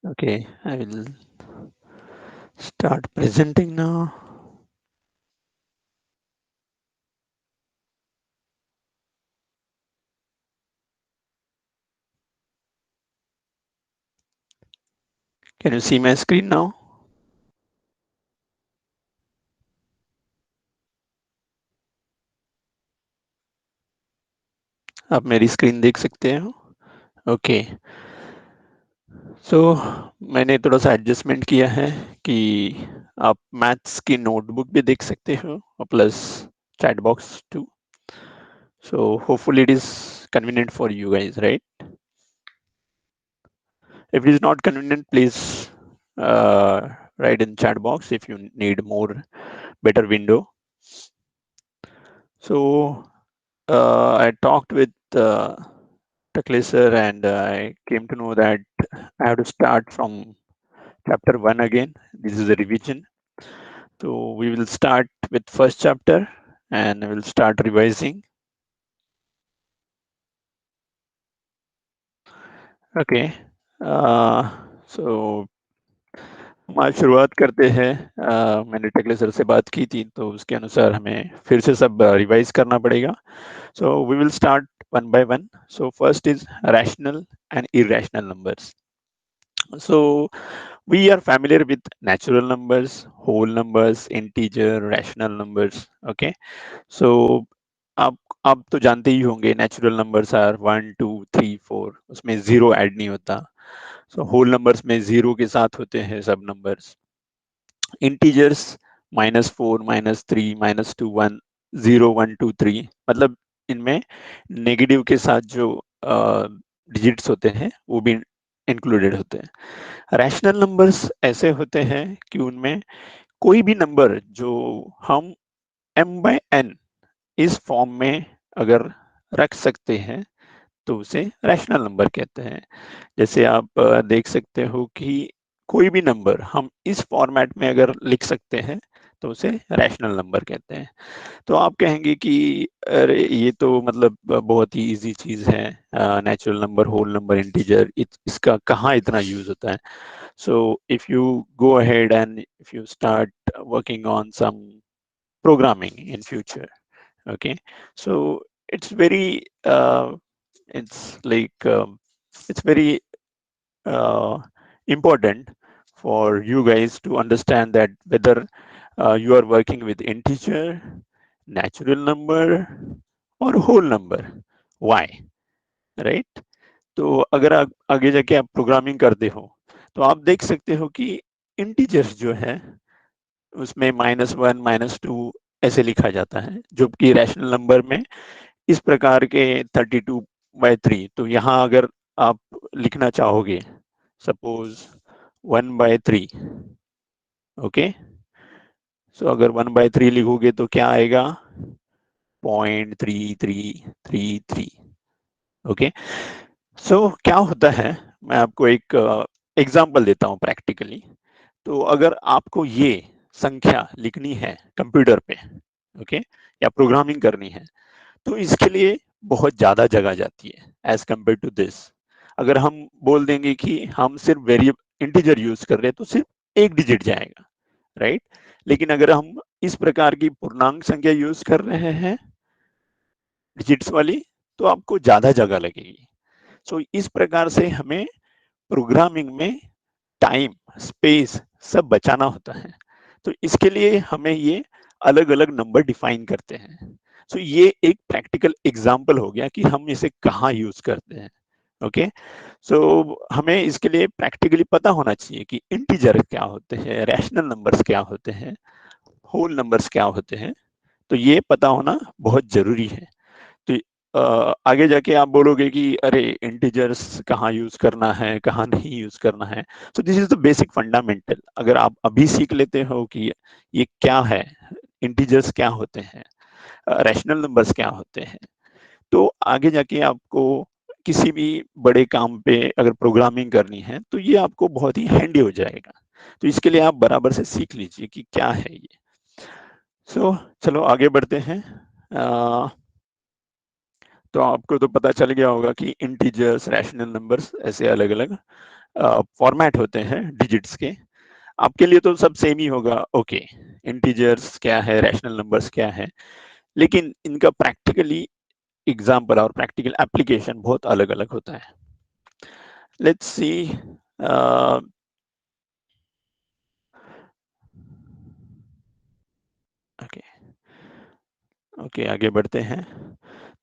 Okay, I will start presenting now. Can you see my screen now? आप मेरी screen देख सकते हो? ओके, सो मैंने थोड़ा सा एडजस्टमेंट किया है कि आप मैथ्स की नोटबुक भी देख सकते हो और plus chat box too. So hopefully it is convenient for you guys, right? If it is not convenient, please write in chat box if you need more better window. So I talked with Takle sir and I came to know that I have to start from chapter 1 again. This is a revision. So we will start with first chapter and we'll start revising. Okay. So हम आज शुरुआत करते हैं. मैंने टेक्ले sir से बात की थी तो उसके अनुसार हमें फिर से सब रिवाइज करना पड़ेगा. So we will start one by one. So first is rational and irrational numbers. So we are familiar with natural numbers, whole numbers, integer, rational numbers. Okay, so आप तो जानते ही होंगे नेचुरल नंबर्स आर 1 2 3 4, उसमें zero add नहीं होता. So whole numbers में zero के साथ होते हैं सब नंबर्स. इंटीजर्स -4 -3 -2 1 0 1 2 3, मतलब इनमें नेगेटिव के साथ जो डिजिट्स होते हैं वो भी इंक्लूडेड होते हैं. रैशनल नंबर्स ऐसे होते हैं कि उनमें कोई भी नंबर जो हम m/n इस फॉर्म में अगर रख सकते हैं तो उसे रैशनल नंबर कहते हैं. जैसे आप देख सकते हो कि कोई भी नंबर हम इस फॉर्मेट में अगर लिख सकते हैं तो उसे रैशनल नंबर कहते हैं. तो आप कहेंगे कि अरे ये तो मतलब बहुत ही इजी चीज है, natural number, whole number, integer, इसका कहाँ इतना यूज होता है. So if you go ahead and if you start working on some programming in future, okay, so it's very it's like it's very uh, important for you guys to understand that whether you are working with integer, natural number or whole number, why, right? तो अगर आप आगे जाके आप programming करते हो तो आप देख सकते हो कि इंटीजर्स जो है उसमें -1 -2 ऐसे लिखा जाता है, जबकि रैशनल नंबर में इस प्रकार के 32/3. तो यहाँ अगर आप लिखना चाहोगे सपोज 1/3, ओके, सो अगर 1/3 लिखोगे तो क्या आएगा 0.3333. ओके, सो क्या होता है, मैं आपको एक एग्जांपल देता हूँ प्रैक्टिकली. तो अगर आपको ये संख्या लिखनी है कंप्यूटर पे, ओके, या प्रोग्रामिंग करनी है तो इसके लिए बहुत ज्यादा जगह जाती है एज कम्पेयर टू दिस. अगर हम बोल देंगे कि हम सिर्फ वेरिएबल इंटीजर यूज कर रहे हैं तो सिर्फ एक डिजिट जाएगा, राइट? लेकिन अगर हम इस प्रकार की पूर्णांक संख्या यूज कर रहे हैं डिजिट्स वाली तो आपको ज्यादा जगह लगेगी. सो इस प्रकार से हमें प्रोग्रामिंग में टाइम, स्पेस सब बचाना होता है. तो इसके लिए हमें ये अलग अलग नंबर डिफाइन करते हैं. सो ये एक प्रैक्टिकल एग्जांपल हो गया कि हम इसे कहाँ यूज करते हैं. ओके, सो हमें इसके लिए प्रैक्टिकली पता होना चाहिए कि इंटीजर क्या होते हैं, रैशनल नंबर्स क्या होते हैं, होल नंबर्स क्या होते हैं. तो ये पता होना बहुत जरूरी है. तो आगे जाके आप बोलोगे कि अरे इंटीजर्स कहाँ यूज करना है, कहाँ नहीं यूज करना है. सो this is the basic fundamental. अगर आप अभी सीख लेते हो कि ये क्या है, इंटीजर्स क्या होते हैं, रैशनल नंबर्स क्या होते हैं, तो आगे जाके आपको किसी भी बड़े काम पे अगर प्रोग्रामिंग करनी है तो ये आपको बहुत ही हैंडी हो जाएगा. तो इसके लिए आप बराबर से सीख लीजिए कि क्या है ये. चलो आगे बढ़ते हैं. तो आपको तो पता चल गया होगा कि इंटीजर्स, रैशनल नंबर्स ऐसे अलग अलग फॉर्मेट होते हैं डिजिट्स के। आपके लिए तो सब सेम ही होगा। ओके, इंटीजर्स क्या है, रैशनल नंबर्स क्या है, लेकिन इनका प्रैक्टिकली एग्जाम्पल और प्रैक्टिकल एप्लीकेशन बहुत अलग अलग होता है। Let's see. ओके ओके, आगे बढ़ते हैं।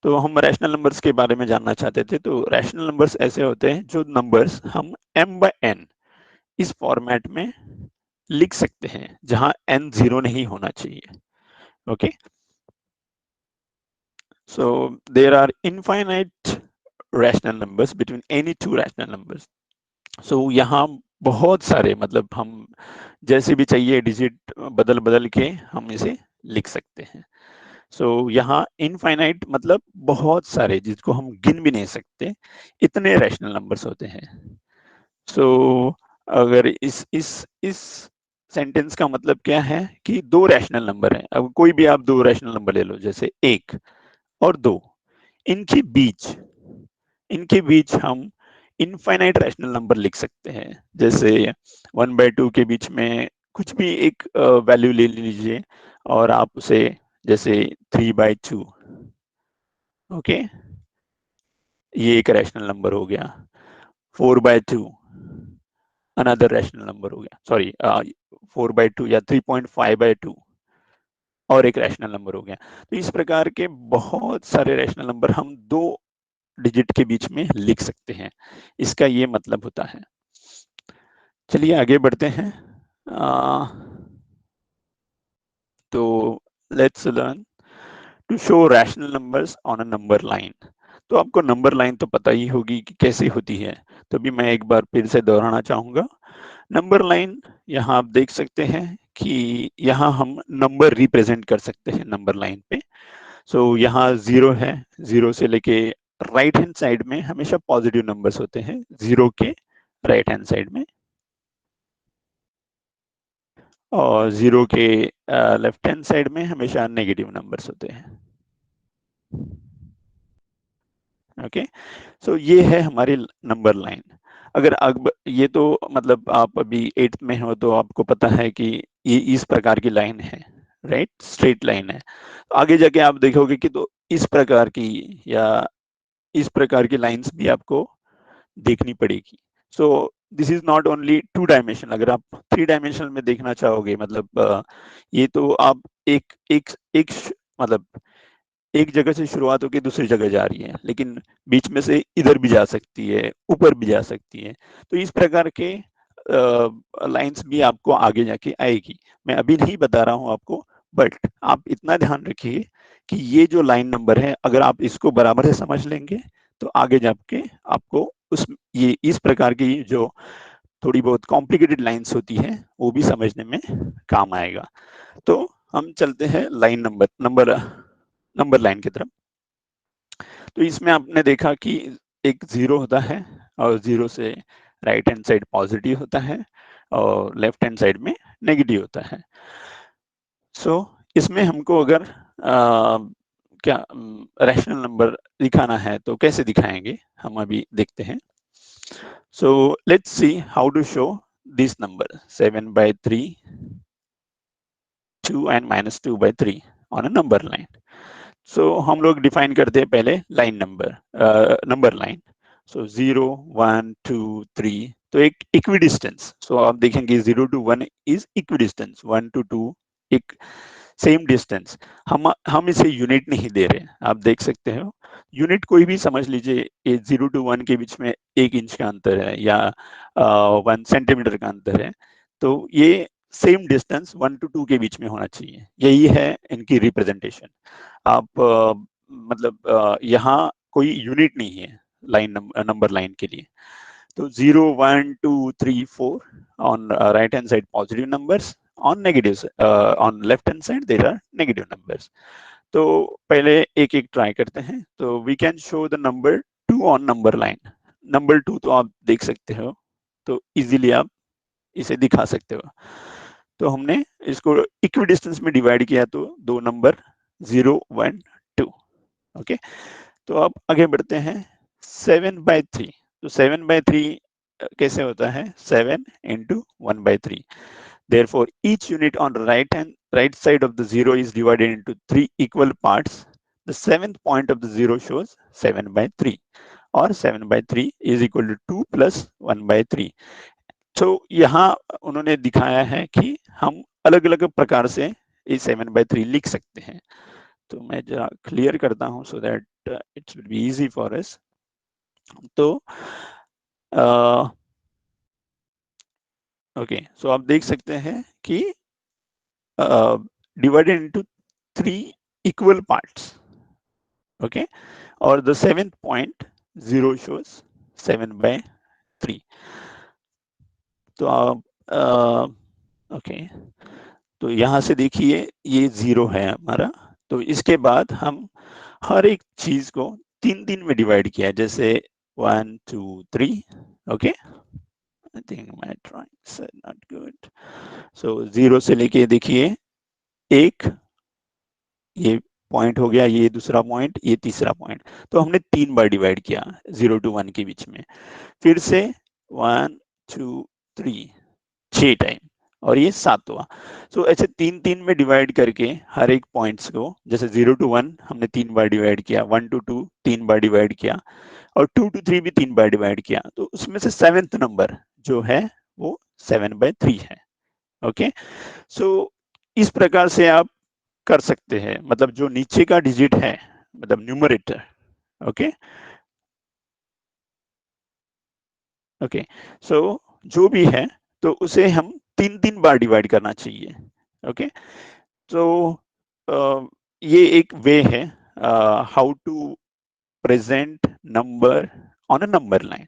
तो हम रैशनल नंबर्स के बारे में जानना चाहते थे। तो रैशनल नंबर्स ऐसे होते हैं जो नंबर्स हम m/n इस फॉर्मेट में लिख सकते हैं जहां n 0 नहीं होना चाहिए। Okay, so there are infinite rational numbers between any two rational numbers. So यहाँ बहुत सारे, मतलब हम जैसे भी चाहिए डिजिट बदल बदल के हम इसे लिख सकते हैं। सो यहाँ इनफाइनाइट मतलब बहुत सारे, जिसको हम गिन भी नहीं सकते, इतने रैशनल नंबर्स होते हैं। सो अगर इस सेंटेंस का मतलब क्या है कि दो रैशनल नंबर हैं। अब कोई भी आप दो रैशनल नंबर ले लो, जैसे 1 और 2, इनके बीच इनके बीच हम इनफाइनाइट रैशनल नंबर लिख सकते हैं। जैसे 1/2 के बीच में कुछ भी एक वैल्यू ले लीजिए और आप उसे, जैसे 3/2, ओके, ये एक रैशनल नंबर हो गया। 4/2 अनदर रैशनल नंबर हो गया, सॉरी 4/2 या 3.5/2 और एक रैशनल नंबर हो गया। तो इस प्रकार के बहुत सारे रैशनल नंबर हम दो डिजिट के बीच में लिख सकते हैं, इसका ये मतलब होता है। चलिए आगे बढ़ते हैं। तो let's learn to show rational numbers on a number line. तो आपको नंबर लाइन तो पता ही होगी कि कैसे होती है, तो भी मैं एक बार फिर से दोहराना चाहूंगा। नंबर लाइन, यहाँ आप देख सकते हैं कि यहाँ हम नंबर रिप्रेजेंट कर सकते हैं नंबर लाइन पे। सो यहाँ 0 है, 0 से लेके राइट हैंड साइड में हमेशा पॉजिटिव नंबर्स होते हैं, 0 के राइट हैंड साइड में, और 0 के लेफ्ट हैंड साइड में हमेशा नेगेटिव नंबर्स होते हैं। ओके, सो ये है हमारी नंबर लाइन। अगर अब ये तो मतलब आप अभी 8th में हो तो आपको पता है कि ये इस प्रकार की लाइन है, राइट, स्ट्रेट लाइन है। आगे जाके आप देखोगे कि तो इस प्रकार की या इस प्रकार की लाइंस भी आपको देखनी पड़ेगी। सो this is not only 2 dimension. अगर आप 3 डायमेंशन में देखना चाहोगे, मतलब ये तो आप एक एक एक मतलब एक जगह से शुरुआत होकर दूसरी जगह जा रही है, लेकिन बीच में से इधर भी जा सकती है, ऊपर भी जा सकती है। तो इस प्रकार के लाइंस भी आपको आगे जाके आएगी। मैं अभी नहीं बता रहा हूं आपको, बट आप इतना ध्यान रखिए कि ये जो लाइन नंबर है, अगर आप इसको बराबर से समझ लेंगे तो आगे जाके आपको उस ये इस प्रकार की जो थोड़ी बहुत कॉम्प्लिकेटेड लाइंस होती है वो भी समझने में काम आएगा। तो हम चलते हैं लाइन नंबर लाइन की तरफ। तो इसमें आपने देखा कि एक 0 होता है और 0 से राइट हैंड साइड पॉजिटिव होता है और लेफ्ट हैंड साइड में नेगेटिव होता है। सो इसमें हमको अगर क्या रैशनल नंबर दिखाना है तो कैसे दिखाएंगे, हम अभी देखते हैं। So let's see how to show this number 7/3, 2 and -2/3 on a number line. So हम लोग डिफाइन करते हैं पहले लाइन नंबर लाइन। सो 0, 1, 2, 3, तो एक इक्विडिस्टेंस। सो आप देखेंगे 0 to 1 इज इक्विडिस्टेंस, 1 to 2 एक सेम डिस्टेंस। हम इसे यूनिट नहीं दे रहे, आप देख सकते हो। यूनिट कोई भी समझ लीजिए, 0 to 1 के बीच में 1 इंच का अंतर है या 1 सेंटीमीटर का अंतर है, तो ये सेम डिस्टेंस 1 to 2 के बीच में होना चाहिए। यही है इनकी रिप्रेजेंटेशन। आप मतलब यहाँ कोई यूनिट नहीं है लाइन नंबर लाइन के लिए। तो 0, 1, 2, 3, 4 on right hand side positive numbers, on negatives on left hand side there are negative numbers. तो पहले एक एक ट्राई करते हैं। तो we can show the number 2 on number line. Number 2 तो आप देख सकते हो, तो इजीली आप इसे दिखा सकते हो। तो हमने इसको इक्विडिस्टेंस में डिवाइड किया तो दो नंबर 0, 1, 2, ओके। तो अब आगे बढ़ते हैं 7/3। तो 7/3 कैसे होता है? 7 into 1/3। Therefore, each unit on the right side of the zero is divided into 3 equal parts. The seventh point of the zero shows 7/3, or 7/3 is equal to 2 plus 1/3. तो यहाँ उन्होंने दिखाया है कि हम अलग अलग प्रकार से इस 7/3 लिख सकते हैं। तो मैं जरा क्लियर करता हूँ so that it will be easy for us. तो ओके, सो आप देख सकते हैं कि divided into 3 equal parts. Okay, or the 7th point 0 shows 7/3. तो आप ओके, तो यहाँ से देखिए ये 0 है हमारा। तो इसके बाद हम हर एक चीज को 3 में डिवाइड किया, जैसे 1 2 3। Okay, I think my drawings are not good. So 0 से लेके देखिए एक, ये पॉइंट हो गया, ये दूसरा पॉइंट, ये तीसरा पॉइंट। तो हमने 3 बार डिवाइड किया 0 to 1 के बीच में। फिर से 1 2 3 6 टाइम, और ये 7वां। सो ऐसे 3 में डिवाइड करके हर एक पॉइंट्स को, जैसे 0 to 1 हमने 3 बार डिवाइड किया, 1 to 2 3 बार डिवाइड किया, और 2 to 3 भी 3 बार डिवाइड किया। तो उसमें से 7th नंबर जो है वो 7/3 है। ओके, सो इस प्रकार से आप कर सकते हैं, मतलब जो नीचे का डिजिट है, मतलब न्यूमरेटर। ओके ओके, सो जो भी है तो उसे हम 3 बार डिवाइड करना चाहिए। ओके, तो ये एक वे है how to present number on a number line.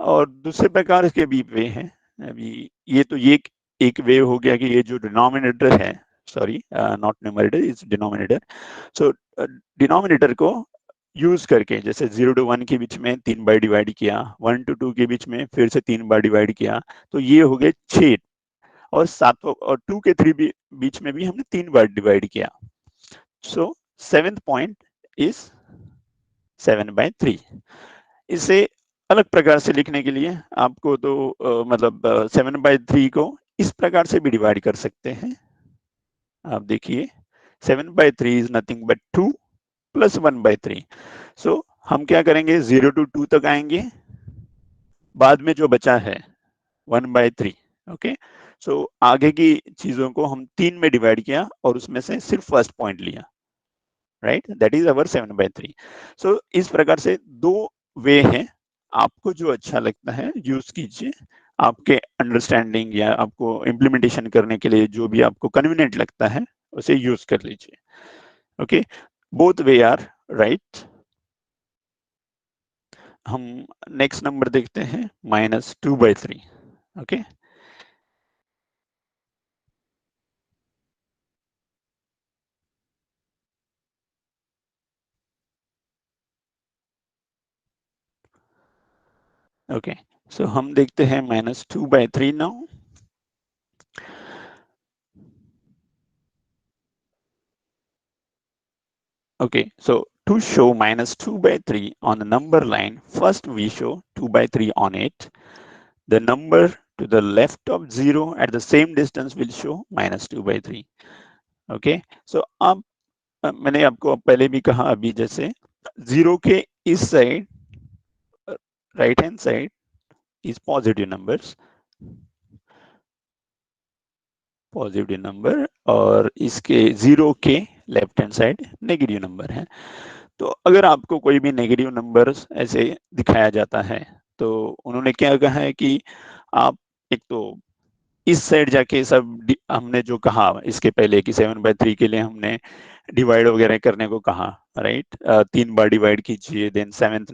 और दूसरे प्रकार के भी वे हैं। अभी ये तो ये एक वे हो गया कि ये जो डिनोमिनेटर है, sorry not numerator, is denominator. So denominator को यूज करके, जैसे 0 to 1 के बीच में 3 बार डिवाइड किया, 1 to 2 के बीच में फिर से 3 बार डिवाइड किया, तो ये हो गए 6। और 7 और 2 के 3 बीच में भी हमने 3 बार डिवाइड किया। सो 7th पॉइंट इज 7/3। इसे अलग प्रकार से लिखने के लिए आपको तो मतलब 7/3 को इस प्रकार से भी डिवाइड कर सकते हैं। आप देखिए 7/3 इज नथिंग बट 2 plus 1/3। सो हम क्या करेंगे, 0 to 2 तक आएंगे, बाद में जो बचा है 1/3। ओके, सो आगे की चीजों को हम 3 में डिवाइड किया और उसमें से सिर्फ फर्स्ट पॉइंट लिया, राइट, दैट इज अवर 7/3। सो इस प्रकार से 2 वे हैं, आपको जो अच्छा लगता है यूज कीजिए। आपके अंडरस्टैंडिंग या आपको इम्प्लीमेंटेशन करने के लिए जो भी आपको कन्वीनियंट लगता है उसे यूज कर लीजिए। Okay, both way are right. हम नेक्स्ट नंबर देखते हैं -2/3। ओके, ओके, सो हम देखते हैं -2/3 now. Okay, so to show -2/3 on the number line, first we show 2/3 on it. The number to the left of 0 at the same distance will show -2/3. Okay, so अब मैंने आपको पहले भी कहा, अभी जैसे 0 के इस side, right hand side is positive numbers, positive number, और इसके 0 के left hand side negative number है। तो अगर आपको कोई भी नेगेटिव नंबर्स ऐसे दिखाया जाता है, तो उन्होंने क्या कहा है कि आप एक तो इस साइड जाके सब, हमने जो कहा इसके पहले कि 7/3 के लिए हमने डिवाइड वगैरह करने को कहा, राइट, 3 बार डिवाइड कीजिए, then 7th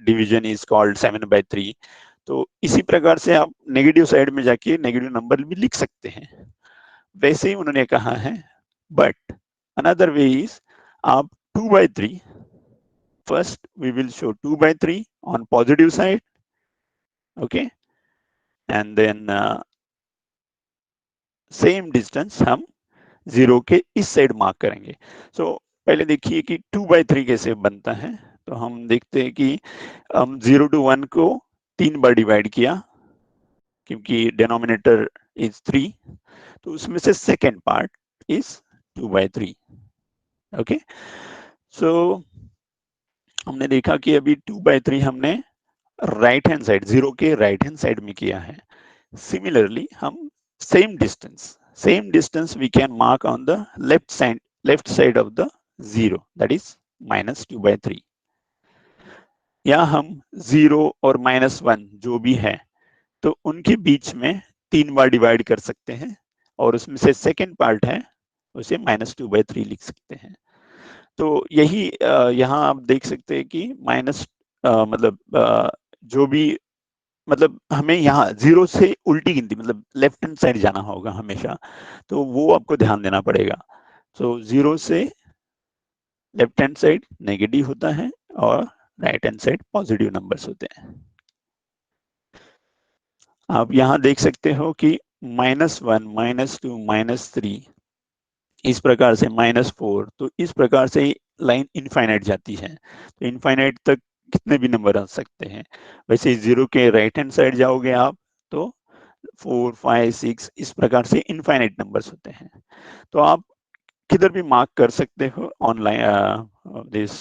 division is called 7/3। तो इसी प्रकार से आप नेगेटिव साइड में जाके नेगेटिव नंबर भी लिख सकते हैं। वैसे ही उन्होंने कहा है, बट another way is आप 2/3, first we will show 2/3 on positive side, okay, and then same distance हम 0 के इस साइड मार्क करेंगे। So पहले देखिए कि 2/3 कैसे बनता है। तो हम देखते हैं कि हम 0 to 1 को 3 बार डिवाइड किया, क्योंकि डिनोमिनेटर इज 3, तो उसमें से सेकेंड पार्ट इज 2/3। ओके, सो हमने देखा कि अभी 2/3 हमने राइट हैंड साइड, 0 के राइट हैंड साइड में किया है। सिमिलरली हम same distance we can mark on the left side of the 0, that is -2/3। या हम 0 और -1 जो भी है, तो उनके बीच में 3 बार डिवाइड कर सकते हैं, और उसमें से सेकेंड पार्ट है उसे -2/3 लिख सकते हैं। तो यही यहाँ आप देख सकते हैं कि माइनस मतलब जो भी, मतलब हमें यहाँ 0 से उल्टी गिनती, मतलब लेफ्ट हैंड साइड जाना होगा हमेशा, तो वो आपको ध्यान देना पड़ेगा। तो 0 से लेफ्ट हैंड साइड नेगेटिव होता है और right hand side positive numbers होते हैं। आप यहाँ देख सकते हो कि -1, -2, -3, इस प्रकार से -4, तो इस प्रकार से लाइन इनफाइनाइट जाती है। तो इनफाइनाइट तक कितने भी नंबर आ सकते हैं। वैसे 0 के राइट हैंड साइड जाओगे आप, तो 4, 5, 6 इस प्रकार से इनफाइनाइट नंबर्स होते हैं। तो आप किधर भी मार्क कर सकते हो online this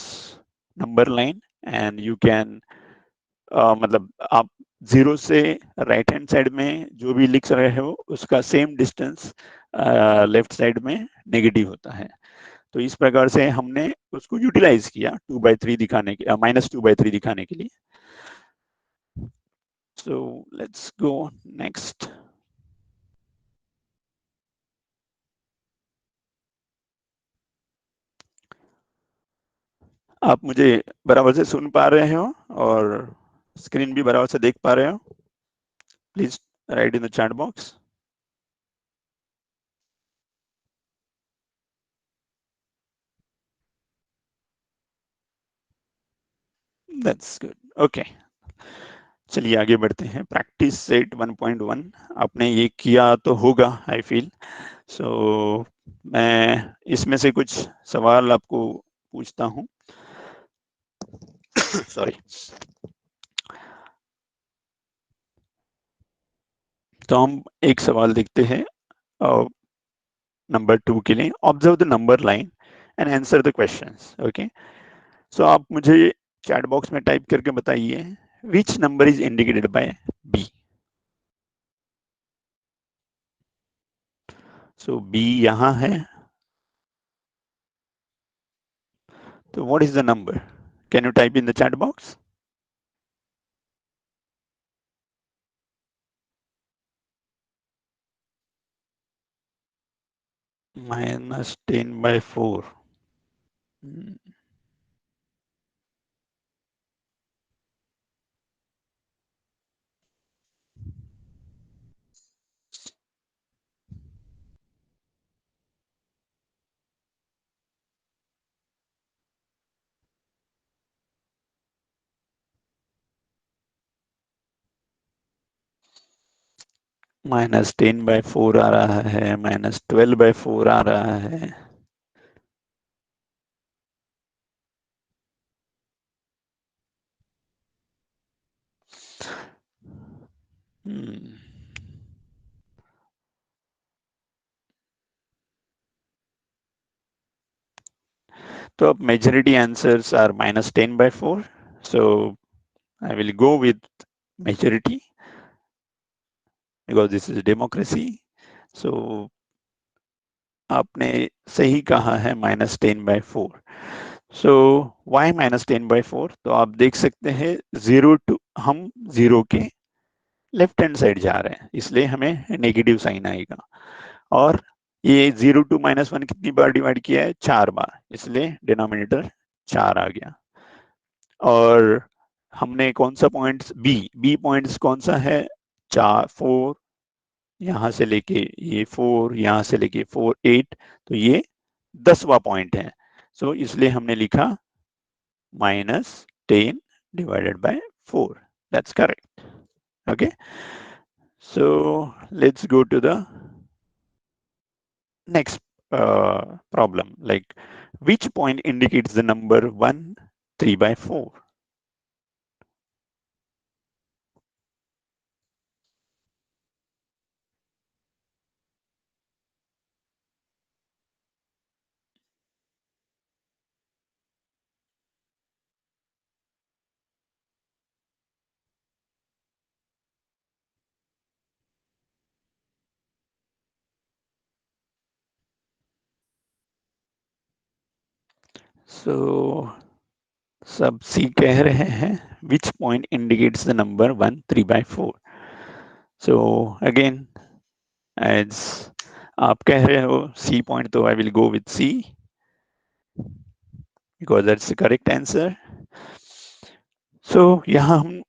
number line, and you can मतलब आप 0 से राइट हैंड साइड में जो भी लिख रहे हो उसका सेम डिस्टेंस लेफ्ट साइड में नेगेटिव होता है। तो इस प्रकार से हमने उसको यूटिलाइज किया 2/3 दिखाने के, -2/3 दिखाने के लिए। So let's go next. आप मुझे बराबर से सुन पा रहे हो और स्क्रीन भी बराबर से देख पा रहे हो? Please right in the chat box. That's good, okay. चलिए आगे बढ़ते हैं। प्रैक्टिस सेट 1.1 आपने ये किया तो होगा, आई फील। सो मैं इसमें से कुछ सवाल आपको पूछता हूँ। सॉरी। तो हम एक सवाल देखते हैं नंबर 2 के लिए। Observe the number line and answer the questions. Okay, so आप मुझे चैट बॉक्स में टाइप करके बताइए, which number is indicated by B. So B यहाँ है, तो what is the number? Can you type in the chat box? -10/4. -10/4 आ रहा है, -12/4 आ रहा है। तो अब majority answers are -10/4, so I will go with majority because this is democracy. So आपने सही कहा है -10/4। सो वाई -10/4? तो आप देख सकते हैं 0 to, हम 0 के लेफ्ट हैंड साइड जा रहे हैं, इसलिए हमें नेगेटिव साइन आएगा। और ये 0 to -1 कितनी बार डिवाइड किया है? 4 बार, इसलिए डिनोमिनेटर 4 आ गया। और हमने कौन सा पॉइंट्स, बी पॉइंट्स कौन सा है? 4, 4 यहाँ से लेके ये 4, यहाँ से लेके 4, 8, तो ये 10वां पॉइंट है। सो इसलिए हमने लिखा -10 divided by 4. That's correct. Okay, so let's go to the next problem. Like Which point indicates the number 1, 3/4? So सब सी कह रहे हैं which point indicates the number 1, 3/4? So again, as आप कह रहे हो C point, तो I will go with C because that's the correct answer. So यहाँ हम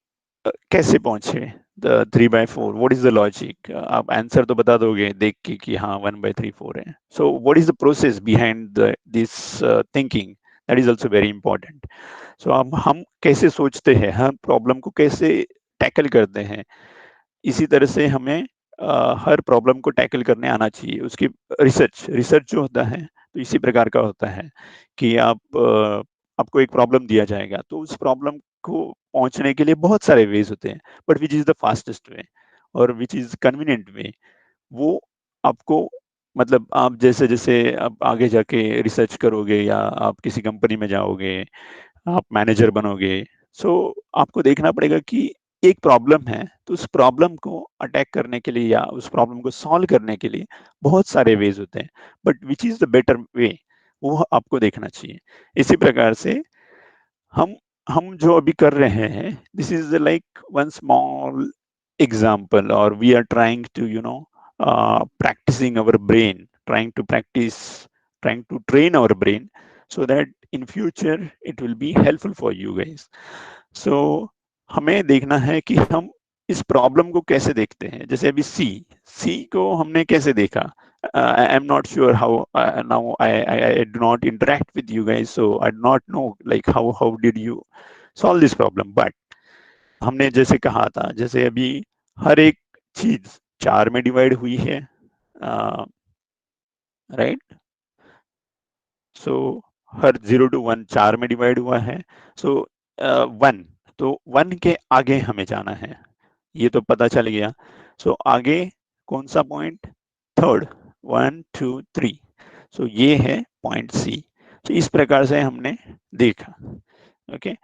कैसे पहुंचे the 3/4? What is the logic? आप आंसर तो बता दोगे देख के कि हाँ 1/3/4 है. So what is the process behind this thinking? That is also very important. So अब हम कैसे सोचते हैं, हम प्रॉब्लम को कैसे टैकल करते हैं, इसी तरह से हमें हर प्रॉब्लम को टैकल करने आना चाहिए. उसकी रिसर्च रिसर्च जो होता है तो इसी प्रकार का होता है कि आपको एक प्रॉब्लम दिया जाएगा तो उस प्रॉब्लम को पहुंचने के लिए बहुत सारे वेज होते हैं, but which is the fastest way और विच इज कन्वीनियंट वे, वो आपको, मतलब आप जैसे जैसे आप आगे जाके रिसर्च करोगे या आप किसी कंपनी में जाओगे, आप मैनेजर बनोगे, सो आपको देखना पड़ेगा कि एक प्रॉब्लम है तो उस प्रॉब्लम को अटैक करने के लिए या उस प्रॉब्लम को सॉल्व करने के लिए बहुत सारे वेज होते हैं, but which is the better way, वो आपको देखना चाहिए. इसी प्रकार से हम हम जो अभी कर रहे हैं, this is like one small example, और we are trying to practicing our brain, trying to train our brain so that in future it will be helpful for you guys. So हमें देखना है कि हम इस प्रॉब्लम को कैसे देखते हैं. जैसे अभी सी सी को हमने कैसे देखा? I am not sure how now I do not interact with you guys, so I do not know like how did you solve this problem. But हमने जैसे कहा था, जैसे अभी हर एक चीज 4 में डिवाइड हुई है, राइट? सो हर 0 to 1 4 में डिवाइड हुआ है. सो 1, तो 1 के आगे हमें जाना है, ये तो पता चल गया. सो आगे कौन सा पॉइंट? थर्ड, 1 2 3. सो ये है पॉइंट सी. तो इस प्रकार से हमने देखा. ओके.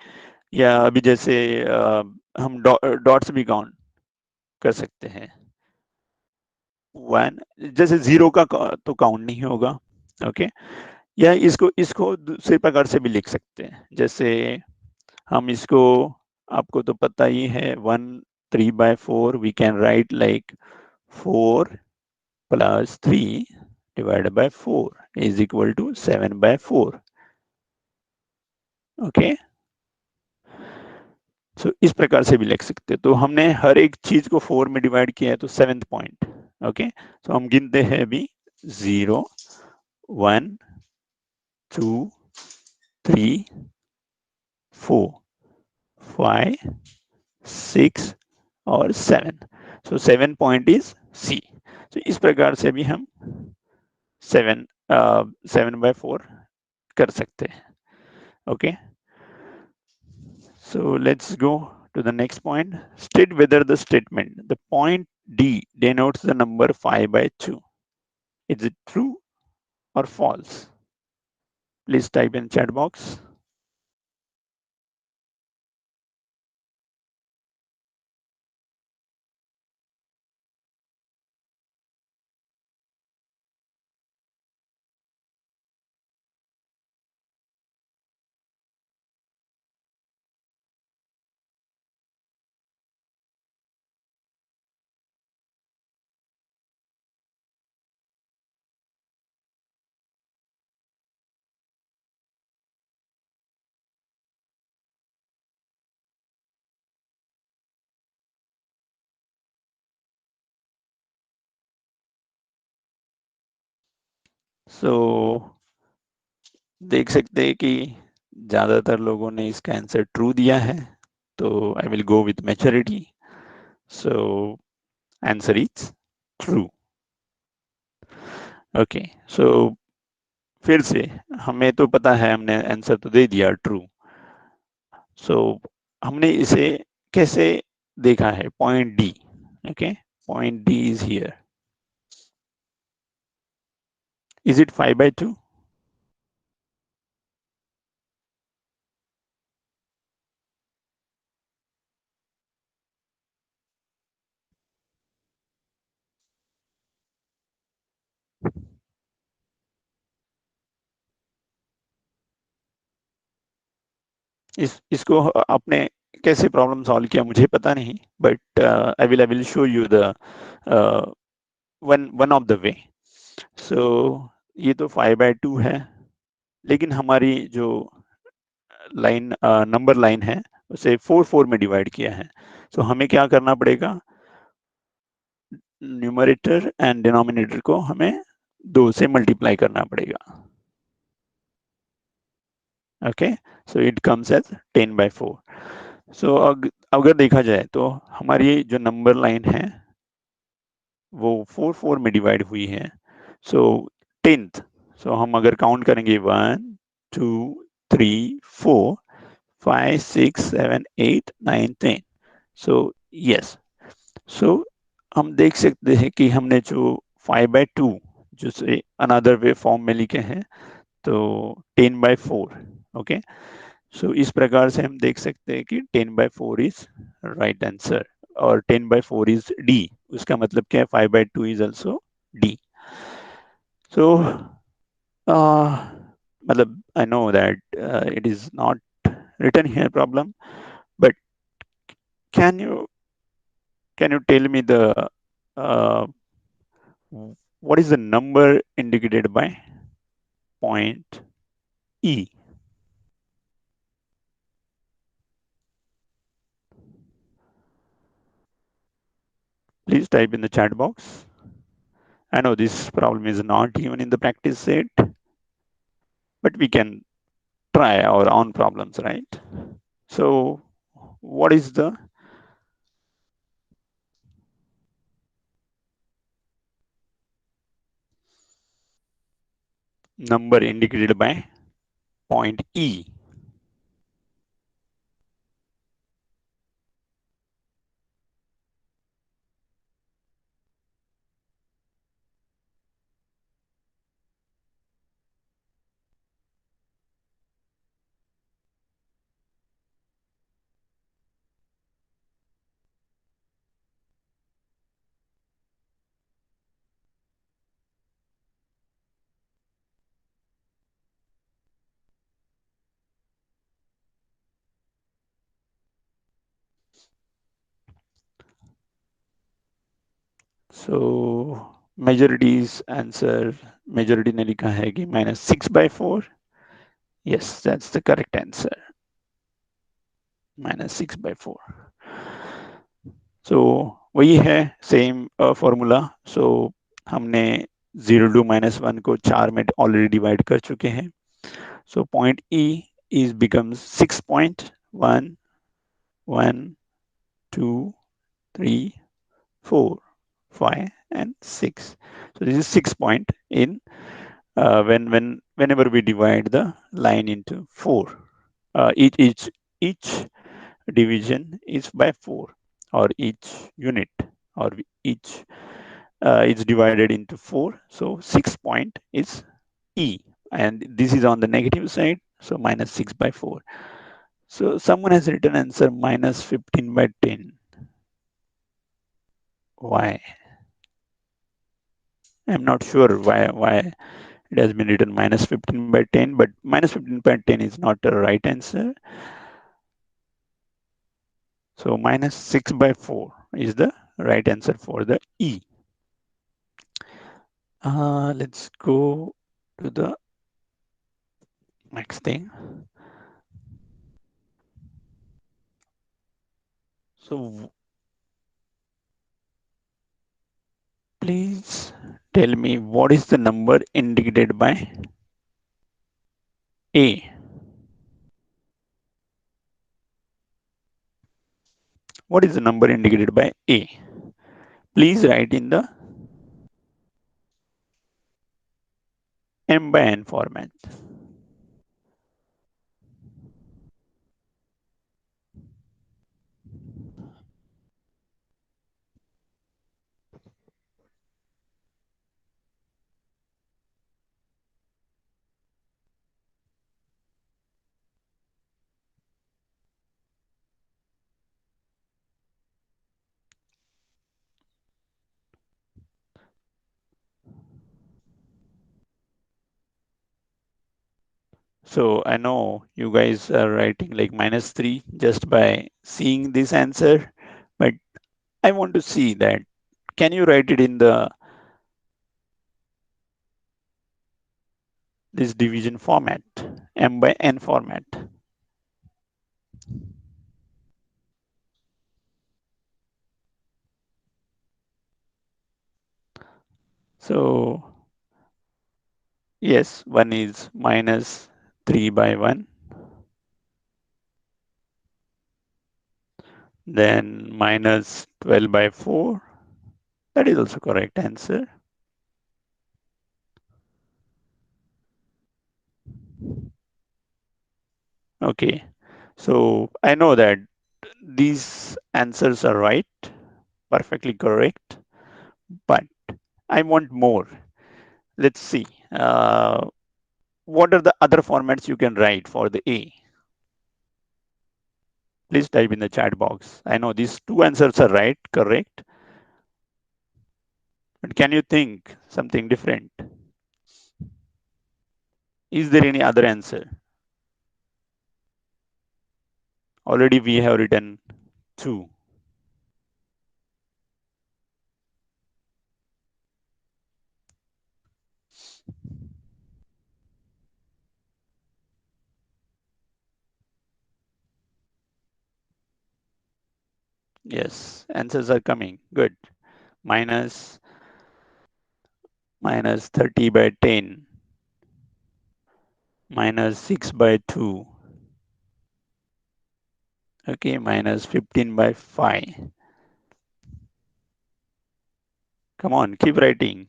या अभी जैसे हम डॉट्स भी काउंट कर सकते हैं. 1, जैसे 0 का तो काउंट नहीं होगा. ओके. या इसको इसको दूसरे प्रकार से भी लिख सकते हैं. जैसे हम इसको, आपको तो पता ही है, 1 3/4 we can write like 4 plus 3 divided by 4 is equal to 7/4. Okay. सो इस प्रकार से भी लिख सकते हैं. तो हमने हर एक चीज को 4 में डिवाइड किया है तो 7th पॉइंट. ओके. तो हम गिनते हैं अभी 0 1 2 3 4 5 6 और 7. सो 7 पॉइंट इज सी. तो इस प्रकार से भी हम 7/4 कर सकते हैं. Okay. So let's go to the next point. State whether the statement, the point D denotes the number 5/2. Is it true or false? Please type in chat box. So देख सकते हैं कि ज्यादातर लोगों ने इसका आंसर ट्रू दिया है. तो I will go with maturity. So answer is true. Okay. So फिर से हमें तो पता है, हमने आंसर तो दे दिया ट्रू। सो हमने इसे कैसे देखा है, point D. Okay, point D is here. Is it 5/2? इसको आपने कैसे प्रॉब्लम सॉल्व किया मुझे पता नहीं, but I will show you the one one of the way. So ये तो 5/2 है, लेकिन हमारी जो लाइन नंबर लाइन है उसे 4 में डिवाइड किया है। तो हमें क्या करना पड़ेगा, न्यूमरेटर एंड डिनोमिनेटर को हमें 2 से मल्टीप्लाई करना पड़ेगा। Okay, so it comes as 10/4। सो अगर देखा जाए तो हमारी जो नंबर लाइन है वो 4 में डिवाइड हुई है। सो 10th, सो हम अगर काउंट करेंगे 1 2 3 4 5 6 7 8 9 10। सो यस, सो हम देख सकते हैं कि हमने जो 5/2 जिसे अनदर वे फॉर्म में लिखे हैं, तो 10/4। ओके, सो इस प्रकार से हम देख सकते हैं कि 10/4 इज राइट आंसर, और 10/4 इज डी। उसका मतलब क्या है, 5/2 इज ऑल्सो डी। सो मतलब I know that it is not written here problem, but can you tell me the uh, what is the number indicated by point E? Please type in the chat box. I know this problem is not even in the practice set, but we can try our own problems, right? So what is the number indicated by point E? So majority's answer, majority ने लिखा है कि -6/4. Yes, that's the correct answer. -6/4. सो वही है, same formula. सो हमने 0 to -1 को 4 में already divide कर चुके हैं। So point E is becomes 6.1 1 2 3 4 5 and 6. So this is 6 point in whenever we divide the line into 4. Each division is by 4, or each unit, or each is divided into 4. So 6 point is E, and this is on the negative side, so -6/4. So someone has written answer -15/10. Why? I'm not sure why it has been written -15/10, but -15/10 is not the right answer. So -6/4 is the right answer for the E. Let's go to the next thing. So please tell me, what is the number indicated by A? What is the number indicated by A? Please write in the M by N format. So I know you guys are writing like -3 just by seeing this answer, but I want to see that. Can you write it in this division format, M by N format? So yes, one is -3 by 1, then -12 by 4. That is also correct answer. Okay, so I know that these answers are right, perfectly correct, but I want more. Let's see. What are the other formats you can write for the A? Please type in the chat box. I know these two answers are right, correct, but can you think something different? Is there any other answer? Already we have written two. Yes, answers are coming. Good. Minus minus 30 by 10, minus 6 by 2, okay, minus 15 by 5. Come on, keep writing.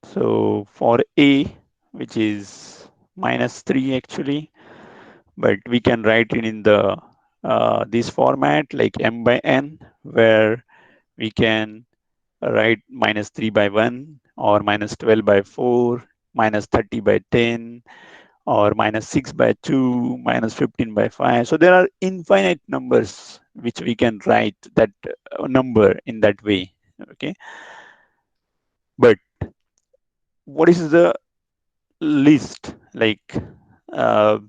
So for A, which is -3 actually, but we can write it in the this format like M by N, where we can write -3 by 1 or -12 by 4, -30 by 10, or -6 by 2, -15 by 5. So there are infinite numbers which we can write that number in that way. Okay, but what is the list? Like uh,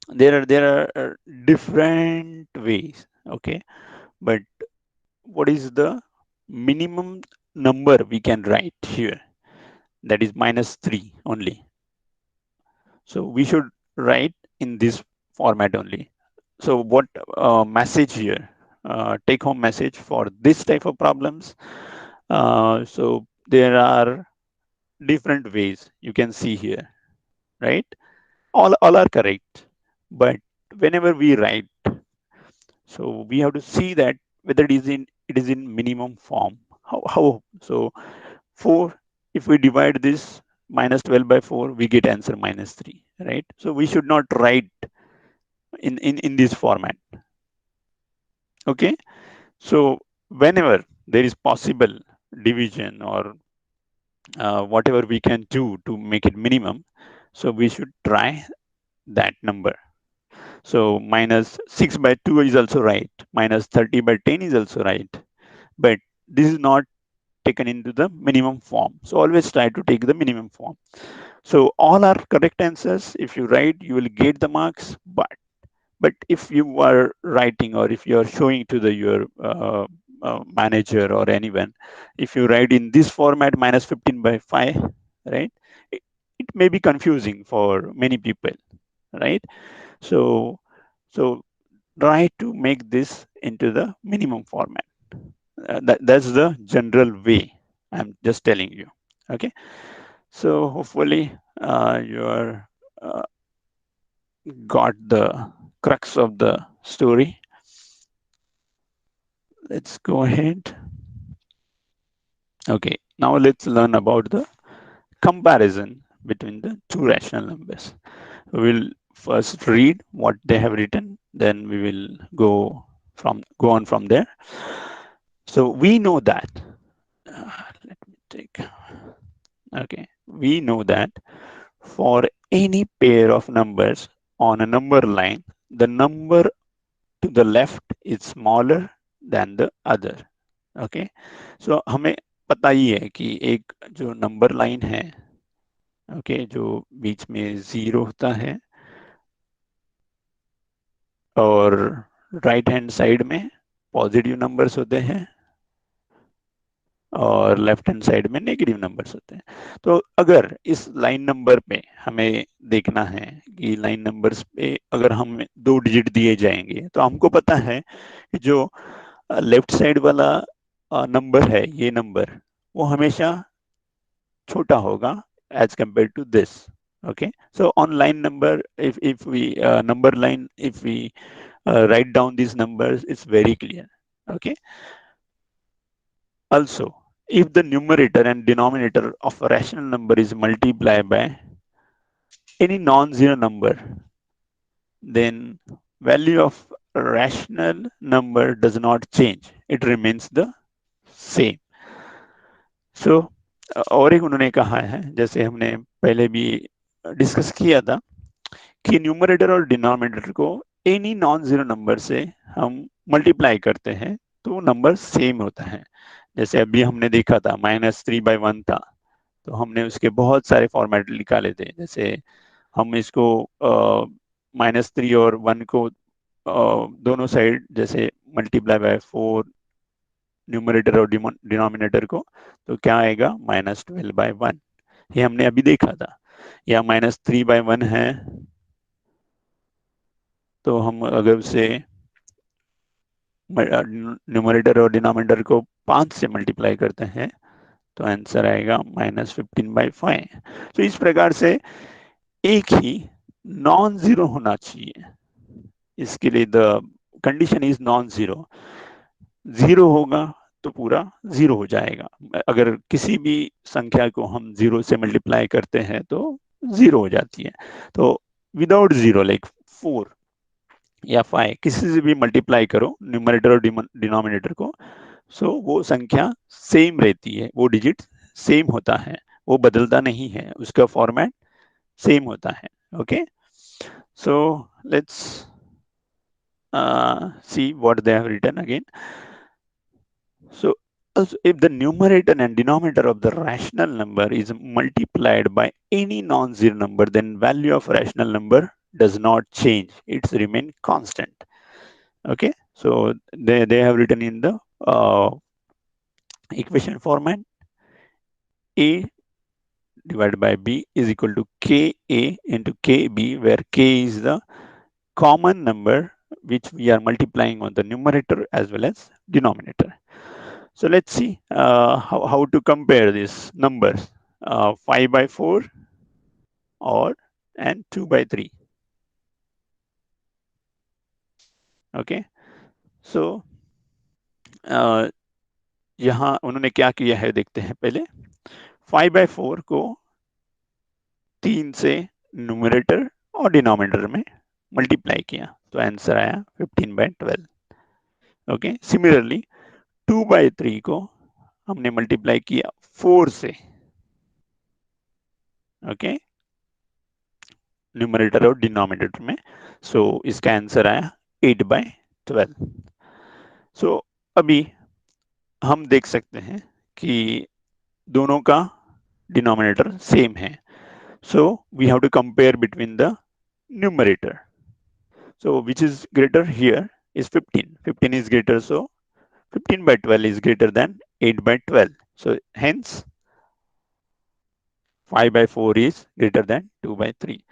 there are different ways. Okay, but what is the minimum number we can write here? That is -3 only. So we should write in this format only. So what message here? Take home message for this type of problems. So there are different ways you can see here, right? All are correct, but whenever we write, so we have to see that whether it is in minimum form. How so? 4, if we divide this -12 by 4, we get answer -3, right? So we should not write in this format. Okay, so whenever there is possible division or whatever we can do to make it minimum, so we should try that number. So -6 by 2 is also right, -30 by 10 is also right, but this is not taken into the minimum form. So always try to take the minimum form. So all are correct answers. If you write, you will get the marks. But if you are writing or if you are showing to your manager or anyone, if you write in this format -15 by 5, right? It may be confusing for many people, right? So so try to make this into the minimum format. That's the general way. I'm just telling you. Okay. So hopefully you are got the crux of the story. Let's go ahead. Okay, now let's learn about the comparison between the two rational numbers. We'll first read what they have written, then we will go on from there. So we know that, let me take, okay, we know that for any pair of numbers on a number line, the number to the left is smaller than the other. Okay, so हमें पता ही है कि एक जो number line है, okay, जो बीच में zero होता है और राइट हैंड साइड में पॉजिटिव नंबर्स होते हैं और लेफ्ट हैंड साइड में नेगेटिव नंबर्स होते हैं। तो अगर इस लाइन नंबर पे हमें देखना है कि लाइन नंबर्स पे अगर हम 2 डिजिट दिए जाएंगे, तो हमको पता है कि जो लेफ्ट साइड वाला नंबर है, ये नंबर, वो हमेशा छोटा होगा as compare to this. Okay, so on line number, if we number line, if we write down these numbers, it's very clear. Okay, also, if the numerator and denominator of a rational number is multiplied by any non-zero number, then value of a rational number does not change, it remains the same. So और एक उन्होंने कहा है, जैसे हमने पहले भी discuss किया था, कि न्यूमरेटर और डिनोमिनेटर को एनी नॉन जीरो नंबर से हम मल्टीप्लाई करते हैं तो नंबर सेम होता है. जैसे अभी हमने देखा था -3/1 था, तो हमने उसके बहुत सारे फॉर्मेट निकाले थे. जैसे हम इसको -3 और 1 को दोनों साइड जैसे मल्टीप्लाई बाय 4 न्यूमरेटर और डिनोमिनेटर को, तो क्या आएगा -12/1. ये हमने अभी देखा था. या -3/1 है, तो हम अगर उसे न्यूमरेटर और डिनोमिनेटर को 5 से मल्टीप्लाई करते हैं, तो आंसर आएगा -15/5. तो इस प्रकार से एक ही नॉन जीरो होना चाहिए. इसके लिए the condition is non zero. Zero होगा तो पूरा जीरो हो जाएगा. अगर किसी भी संख्या को हम जीरो से मल्टीप्लाई करते हैं तो जीरो हो जाती है. तो विदाउट जीरो, लाइक 4 या 5, किसी से भी मल्टीप्लाई करो न्यूमरेटर और डिनोमिनेटर को, सो वो संख्या सेम रहती है, वो डिजिट सेम होता है, वो बदलता नहीं है, उसका फॉर्मेट सेम होता है. Okay, so let's see what they have written again. So if the numerator and denominator of the rational number is multiplied by any non-zero number, then value of rational number does not change, it's remain constant. Okay, so they have written in the equation format: a divided by b is equal to ka into kb, where k is the common number which we are multiplying on the numerator as well as denominator. So let's see how to compare these numbers, 5/4 or and 2/3. Okay, so यहाँ उन्होंने क्या किया है देखते हैं. पहले 5/4 को 3 से न्यूमरेटर और डिनोमिनेटर में मल्टीप्लाई किया, तो आंसर आया 15/12. ओके, सिमिलरली 2/3 को हमने मल्टीप्लाई किया 4 से, ओके, न्यूमरेटर और डिनोमिनेटर में, सो इसका आंसर आया 8/12. सो अभी हम देख सकते हैं कि दोनों का डिनोमिनेटर सेम है, so we have to compare between the numerator. So which is greater here is 15. 15 is greater, so 15/12 is greater than 8/12. So hence 5/4 is greater than 2/3.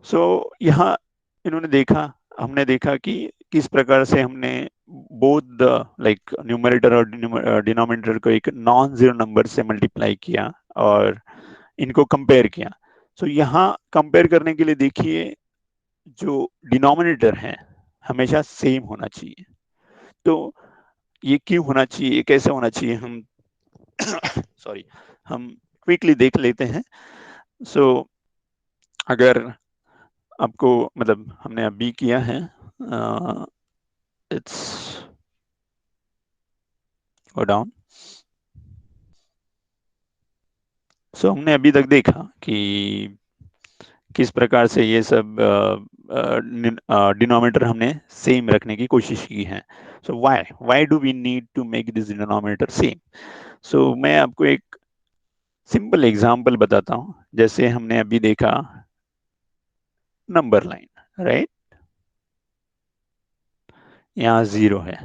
So यहाँ इन्होंने देखा, हमने देखा कि किस प्रकार से हमने बोथ द लाइक न्यूमरेटर और डिनोमिनेटर को एक नॉन जीरो नंबर से मल्टीप्लाई किया और इनको कंपेयर किया. सो यहाँ कंपेयर करने के लिए देखिए, जो डिनोमिनेटर है हमेशा सेम होना चाहिए। तो ये क्यों होना चाहिए, कैसे होना चाहिए, हम सॉरी हम क्विकली देख लेते हैं। सो अगर आपको मतलब हमने अभी किया है, इट्स गो डाउन। सो हमने अभी तक देखा कि किस प्रकार से ये सब डिनोमिनेटर हमने सेम रखने की कोशिश की है। So why why do we need to make this denominator same? सो मैं आपको एक सिंपल एग्जांपल बताता हूँ। जैसे हमने अभी देखा नंबर लाइन, राइट? यहाँ 0 है।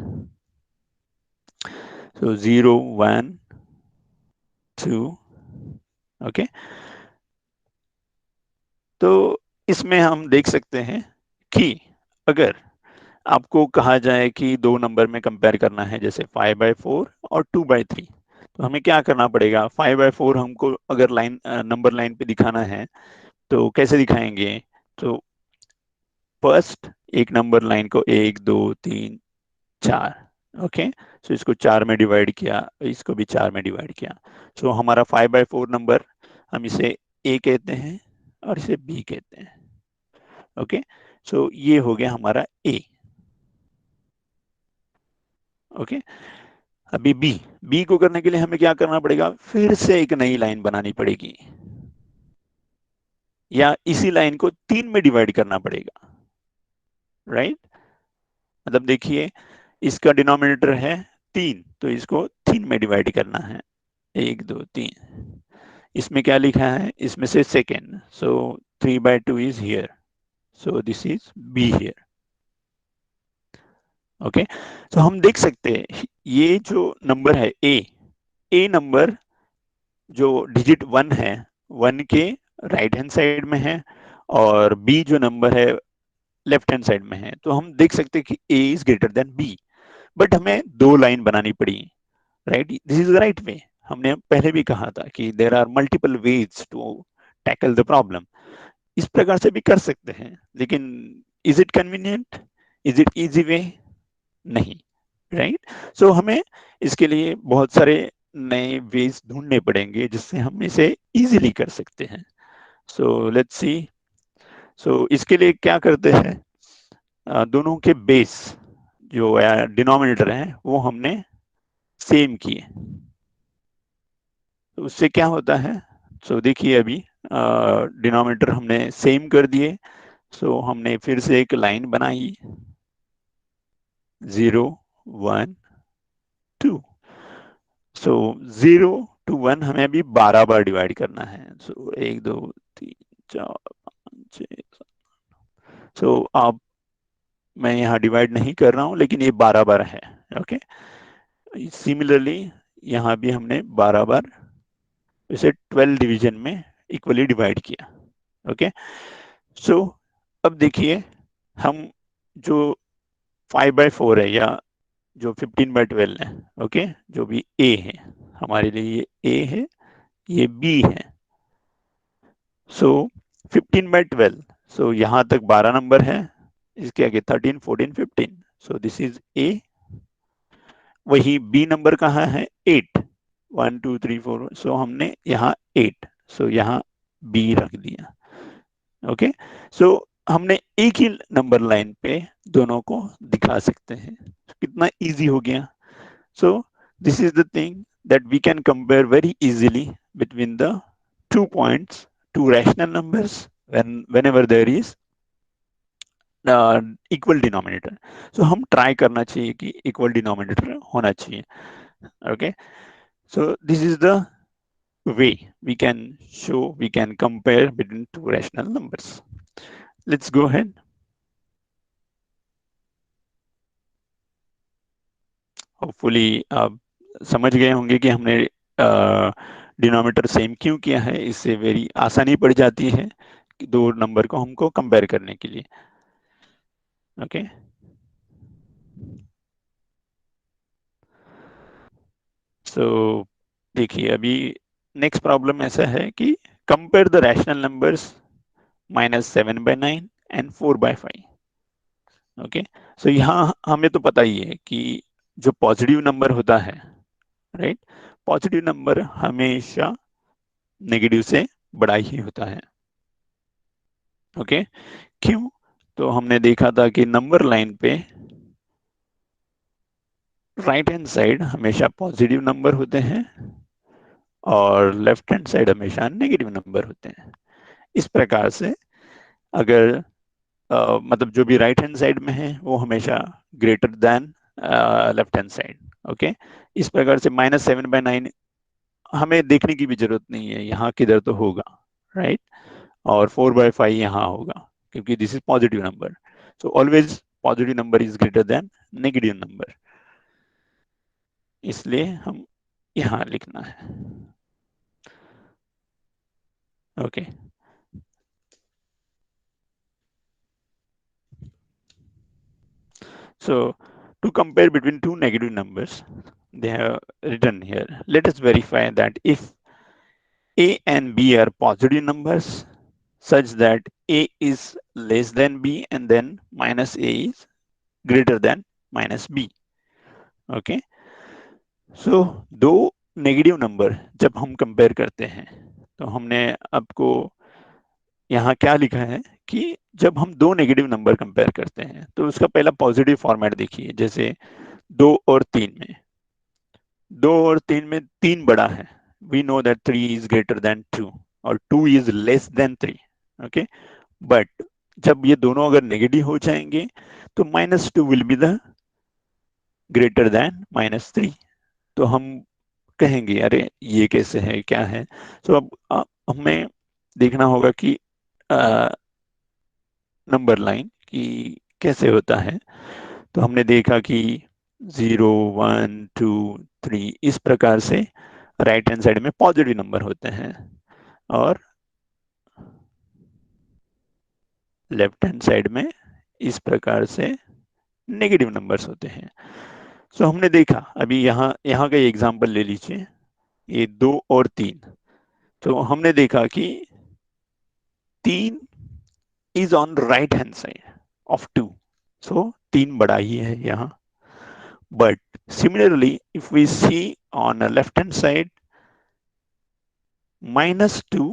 सो 0 1 2, ओके। तो इसमें हम देख सकते हैं कि अगर आपको कहा जाए कि दो नंबर में कंपेयर करना है, जैसे 5/4 और 2/3, तो हमें क्या करना पड़ेगा? 5/4 हमको अगर लाइन नंबर लाइन पे दिखाना है तो कैसे दिखाएंगे? तो फर्स्ट एक नंबर लाइन को 1 2 3 4, ओके। सो इसको 4 में डिवाइड किया, इसको भी 4 में डिवाइड किया। सो हमारा 5/4 नंबर, हम इसे ए कहते हैं और इसे बी कहते हैं, ओके। सो ये हो गया हमारा ए, ओके। अभी बी, बी को करने के लिए हमें क्या करना पड़ेगा? फिर से एक नई लाइन बनानी पड़ेगी, या इसी लाइन को 3 में डिवाइड करना पड़ेगा, राइट? मतलब देखिए, इसका डिनोमिनेटर है 3, तो इसको 3 में डिवाइड करना है, 1 2 3। इसमें क्या लिखा है? इसमें से second, so 3/2 is here, so this is be here, okay. तो हम देख सकते हैं ये जो नंबर है ए नंबर जो डिजिट 1 है, 1 के राइट हैंड साइड में है, और बी जो नंबर है लेफ्ट हैंड साइड में है। तो हम देख सकते हैं कि A is greater than B. But हमें दो लाइन बनानी पड़ी, right? This is the right way. हमने पहले भी कहा था कि there are multiple ways to tackle the problem. इस प्रकार से भी कर सकते हैं, लेकिन is it convenient? Is it easy way? नहीं, राइट? सो हमें इसके लिए बहुत सारे नए वेज ढूंढने पड़ेंगे जिससे हम इसे इजीली कर सकते हैं। सो लेट्स सी। सो इसके लिए क्या करते हैं, दोनों के बेस जो डिनोमिनेटर है वो हमने सेम किए। तो उससे क्या होता है? सो देखिए, अभी डिनोमिनेटर हमने सेम कर दिए। सो हमने फिर से एक लाइन बनाई, 0 1 2। सो 0 to 1 हमें अभी 12 बार डिवाइड करना है। सो 1 2 3 4 5 6। सो आप, मैं यहाँ डिवाइड नहीं कर रहा हूँ, लेकिन ये 12 बार है, ओके। सिमिलरली यहाँ भी हमने 12 बार इसे 12 डिवीजन में इक्वली डिवाइड किया, ओके। सो अब देखिए, हम जो 5/4 है, या जो 15/12 है, ओके, जो भी ए है हमारे लिए, ये ए है, ये बी है। सो 15/12, सो यहाँ तक 12 नंबर है, इसके आगे 13 14 15। सो दिस इज ए। वही बी नंबर कहाँ है? 8, 1 2 3 4। सो हमने यहाँ 8, सो यहाँ बी रख दिया, ओके। सो हमने एक ही नंबर लाइन पे दोनों को दिखा सकते हैं। कितना इजी हो गया। सो this is the thing that we can compare very easily between the 2 points, two rational numbers, whenever there is equal denominator. So हम ट्राई करना चाहिए कि इक्वल डिनोमिनेटर होना चाहिए, okay. So this is the way we can compare between two rational numbers. Let's go ahead. Hopefully आप समझ गए होंगे कि हमने डिनोमिनेटर सेम क्यों किया है। इससे वेरी आसानी पड़ जाती है कि दो नंबर को हमको कंपेयर करने के लिए, ओके। सो देखिए, अभी नेक्स्ट प्रॉब्लम ऐसा है कि compare the rational numbers -7/9 and 4/5। Okay, so यहाँ हमें तो पता ही है कि जो पॉजिटिव नंबर होता है, राइट, पॉजिटिव नंबर हमेशा नेगेटिव से बड़ा ही होता है। ओके, क्यों? तो हमने देखा था कि नंबर लाइन पे राइट हैंड साइड हमेशा पॉजिटिव नंबर होते हैं और लेफ्ट हैंड साइड हमेशा नेगेटिव नंबर होते हैं। इस प्रकार से अगर मतलब जो भी राइट हैंड साइड में है वो हमेशा greater than left hand side. Okay, इस प्रकार से -7/9 हमें देखने की भी जरूरत नहीं है यहाँ किधर तो होगा, राइट, और 4/5 यहाँ होगा क्योंकि this is positive number. So always positive number is greater then negative number, इसलिए हम यहाँ लिखना है। Okay, so to compare between two negative numbers, they have written here. Let us verify that if A and B are positive numbers such that A is less than B and then minus A is greater than minus B. Okay, so दो negative number जब हम compare करते हैं तो हमने आपको यहाँ क्या लिखा है कि जब हम दो नेगेटिव नंबर कंपेयर करते हैं तो उसका पहला पॉजिटिव फॉर्मेट देखिए। जैसे 2 और 3 में, 2 और 3 में 3 बड़ा है, we know that 3 is greater than 2 और 2 is less than 3। Okay, but जब ये दोनों अगर नेगेटिव हो जाएंगे तो -2 will be the greater than -3। तो हम कहेंगे अरे ये कैसे है, क्या है। तो अब हमें देखना होगा कि नंबर लाइन की कैसे होता है। तो हमने देखा कि 0, 1, 2, 3 इस प्रकार से राइट हैंड साइड में पॉजिटिव नंबर होते हैं और लेफ्ट हैंड साइड में इस प्रकार से नेगेटिव नंबर्स होते हैं। सो हमने देखा अभी यहाँ यहाँ का एग्जांपल ले लीजिए, ये 2 और 3। तो हमने देखा कि 3 is on right hand side of 2, सो 3 बड़ा ही है यहाँ। But similarly, if we see on the left hand side, -2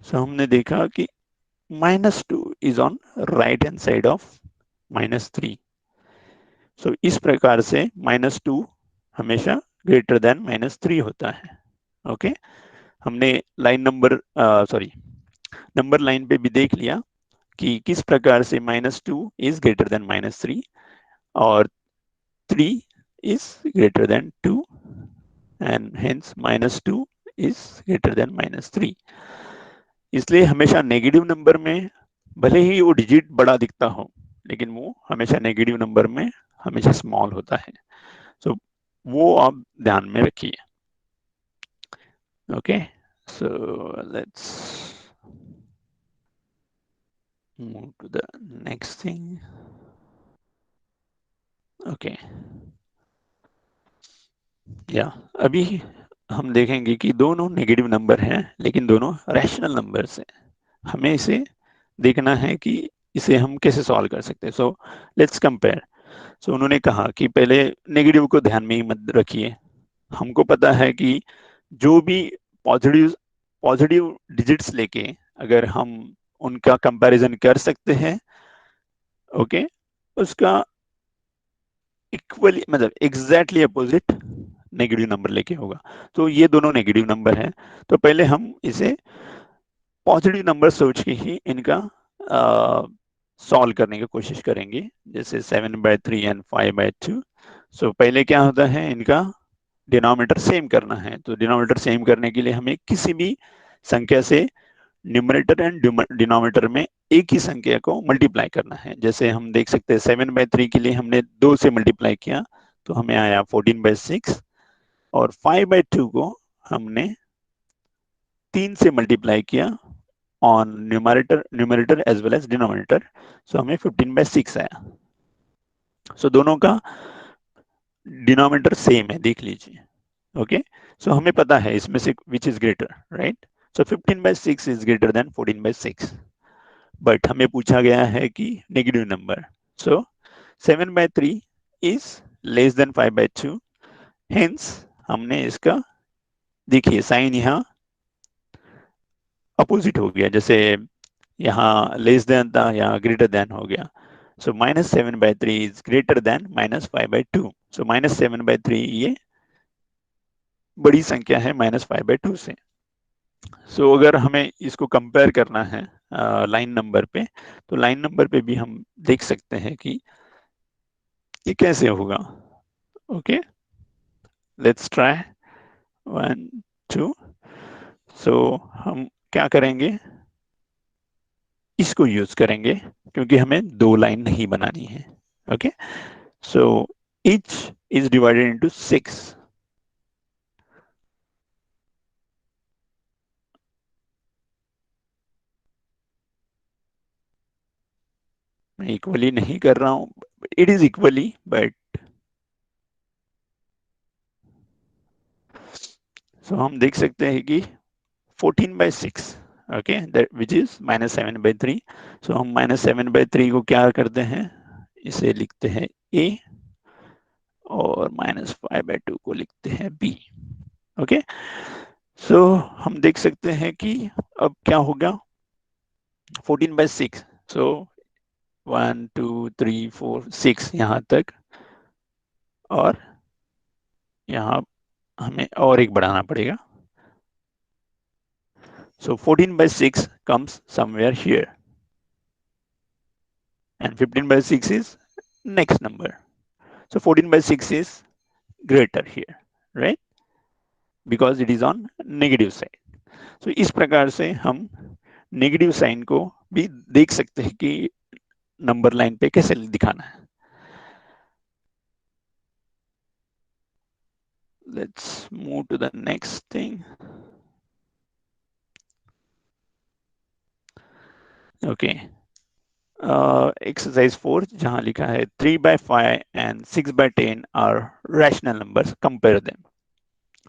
so हमने देखा कि -2 is on right hand side of -3। so इस प्रकार से -2 हमेशा ग्रेटर देन -3 होता है। ओके, हमने line number sorry number line पे भी देख लिया कि किस प्रकार से -2 इज ग्रेटर देन -3 और 3 is greater than 2 and hence -2 is greater than -3। इसलिए हमेशा नेगेटिव नंबर में भले ही वो डिजिट बड़ा दिखता हो लेकिन वो हमेशा नेगेटिव नंबर में हमेशा स्मॉल होता है। सो वो आप ध्यान में रखिए। Okay, so let's move to the next thing. Okay, या अभी हम देखेंगे कि दोनों नेगेटिव नंबर हैं लेकिन दोनों रैशनल नंबर्स हैं। हमें इसे देखना है कि इसे हम कैसे सॉल्व कर सकते हैं। So let's compare. सो उन्होंने कहा कि पहले नेगेटिव को ध्यान में ही मत रखिए। हमको पता है कि जो भी पॉजिटिव पॉजिटिव डिजिट्स लेके अगर हम उनका कंपैरिजन कर सकते हैं, ओके, उसका इक्वली मतलब एग्जैक्टली अपोजिट नेगेटिव नंबर लेके होगा। तो ये दोनों नेगेटिव नंबर हैं, तो पहले हम इसे पॉजिटिव नंबर सोच के ही इनका सॉल्व करने की कोशिश करेंगे। जैसे 7/3 एंड 5/2। सो पहले क्या होता है, इनका डिनोमिनेटर सेम करना है। तो डिनोमिनेटर सेम करने के लिए हमें किसी भी संख्या से न्यूमरेटर एंड डिनोमिनेटर में एक ही संख्या को मल्टीप्लाई करना है। जैसे हम देख सकते हैं 7/3 के लिए हमने 2 से मल्टीप्लाई किया तो हमें आया 14/6 और 5/2 को हमने 3 से मल्टीप्लाई किया on numerator as well as denominator, so हमें 15/6 आया। सो दोनों का डिनोमिनेटर सेम है, देख लीजिए। ओके, सो हमें पता है इसमें से which is greater, right? So 15/6 is greater then 14/6, but हमें पूछा गया है कि negative number, so 7/3 is less then 5/2, hence हमने इसका, देखिए साइन यहाँ अपोजिट हो गया, जैसे यहाँ लेस देन था, यहाँ ग्रेटर देन हो गया। सो -7/3 इज ग्रेटर देन -5/2, सो -7/3 ये बड़ी संख्या है -5/2 से। सो अगर हमें इसको कंपेयर करना है लाइन नंबर पे, तो लाइन नंबर पे भी हम देख सकते हैं कि ये कैसे होगा। Okay, let's try 1 2। सो हम क्या करेंगे, इसको यूज करेंगे क्योंकि हमें दो लाइन नहीं बनानी है। Okay, so each is divided into 6। मैं इक्वली नहीं कर रहा हूं, it is equally, but so हम देख सकते हैं कि 14/6, ओके, दैट विच इज -7/3। सो हम -7/3 को क्या करते हैं, इसे लिखते हैं a, और -5/2 को लिखते हैं b। ओके, सो हम देख सकते हैं कि अब क्या होगा, 14/6, सो 1 2 3 4 6 यहाँ तक, और यहाँ हमें और एक बढ़ाना पड़ेगा। So 14/6 comes somewhere here, and 15/6 is next number. So 14/6 is greater here, right? Because it is on negative side. So इस प्रकार से हम नेगेटिव साइन को भी देख सकते हैं कि नंबर लाइन पे कैसे दिखाना है। Let's move to the next thing. Okay. Exercise 4 जहां लिखा है 3/5 and 6/10 are rational numbers, compare them।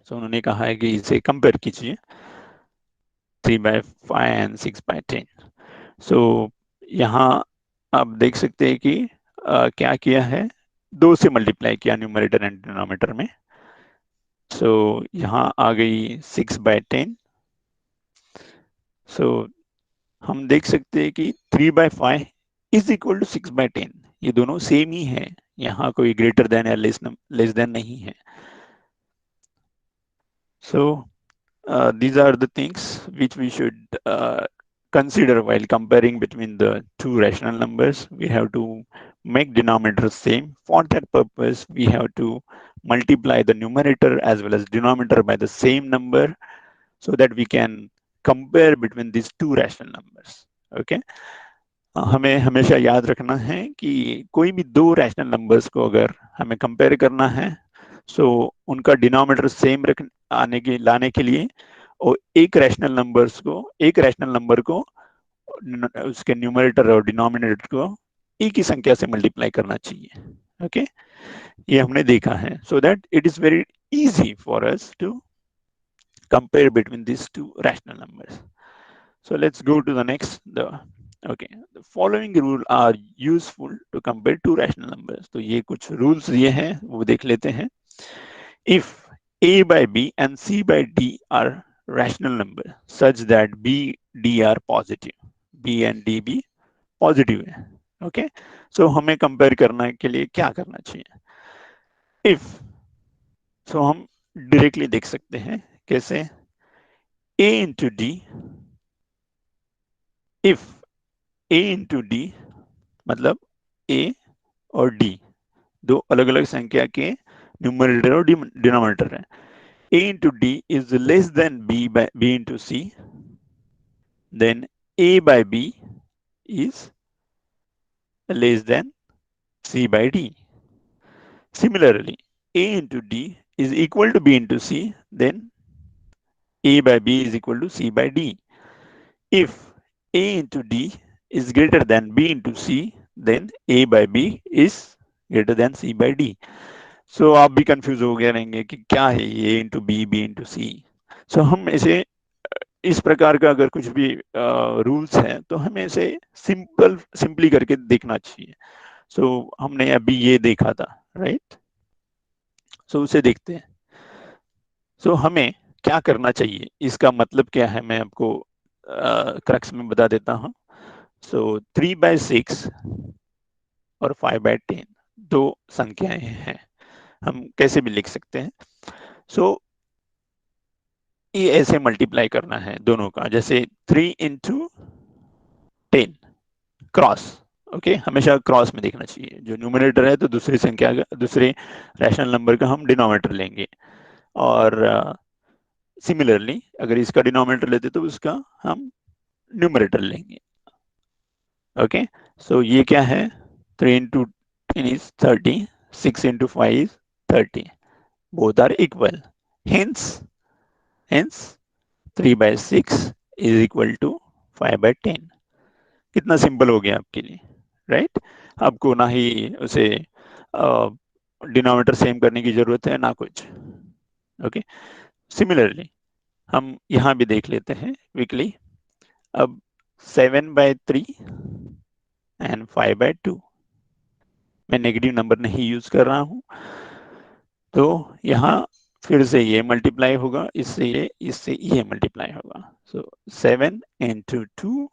So उन्होंने कहा है कि इसे कंपेयर कीजिए 3/5 and 6/10। सो यहाँ आप देख सकते हैं कि क्या किया है, 2 से मल्टीप्लाई किया न्यूमरेटर एंड डिनोमिनेटर में। सो यहाँ आ गई 6/10। सो हम देख सकते हैं कि 3/5 इज इक्वल टू 6/10, ये दोनों सेम ही है, यहाँ कोई ग्रेटर देन या लेस देन नहीं है। सो these are the things which we should consider while comparing between the two rational numbers. We have to make denominators same. For that purpose, we have to multiply the numerator as well as denominator by the same number so that we can compare between these two rational numbers. Okay. हमें हमेशा याद रखना है कि कोई भी दो rational numbers को अगर हमें कंपेयर करना है, सो उनका डिनोमिनेटर सेम लाने के लिए, और एक रैशनल नंबर को उसके न्यूमरेटर और डिनोमिनेटर को एक ही संख्या से मल्टीप्लाई करना चाहिए। ओके, ये हमने देखा है, so that it is very easy for us to compare between this two rational numbers. So let's go to the next. The following rule are useful to compare two rational numbers. तो ये कुछ rules दिए हैं, वो देख लेते हैं। If a by b and c by d are rational numbers such that b d are positive, b and d भी positive है, okay? So हमें compare करने के लिए क्या करना चाहिए? If, so हम directly देख सकते हैं कैसे, a into d, if a into d मतलब a और d दो अलग अलग संख्या के न्यूमरेटर और डिनोमिनेटर है। a into d is less than b into c, then a by b is less than c by d. Similarly, a into d is equal to b into c, then a by b is equal to c by d. If a into d is greater than b into c, then a by b is greater than c by d. सो आप भी confuse हो गए रहेंगे कि क्या है ये into B, B into सी। सो हम इसे इस प्रकार का अगर कुछ भी रूल्स है तो हमें इसे सिंपली करके देखना चाहिए। सो हमने अभी ये देखा था, राइट। सो उसे देखते हैं। सो हमें क्या करना चाहिए, इसका मतलब क्या है, मैं आपको क्रक्स में बता देता हूँ। सो 3/6 और 5/10 दो संख्याएं हैं, हम कैसे भी लिख सकते हैं। सो ये ऐसे मल्टीप्लाई करना है दोनों का, जैसे 3 into 10 क्रॉस। ओके, हमेशा क्रॉस में देखना चाहिए। जो न्यूमरेटर है तो दूसरी संख्या का, दूसरे रैशनल नंबर का हम डिनोमिनेटर लेंगे, और सिमिलरली अगर इसका डिनोमिनेटर लेते तो उसका हम न्यूमरेटर लेंगे। ओके, सो ये क्या है, 3 into 10 is 30, 6 into 5 is 30, both are equal, hence 3/6 is equal to 5/10। कितना सिंपल हो गया आपके लिए, राइट। आपको ना ही उसे डिनोमिनेटर सेम करने की जरूरत है ना कुछ। ओके, सिमिलरली हम यहाँ भी देख लेते हैं वीकली। अब 7/3 एंड 5/2, मैं नेगेटिव नंबर नहीं यूज कर रहा हूँ, तो यहाँ फिर से ये मल्टीप्लाई होगा, इससे ये मल्टीप्लाई होगा। सो 7 into 2,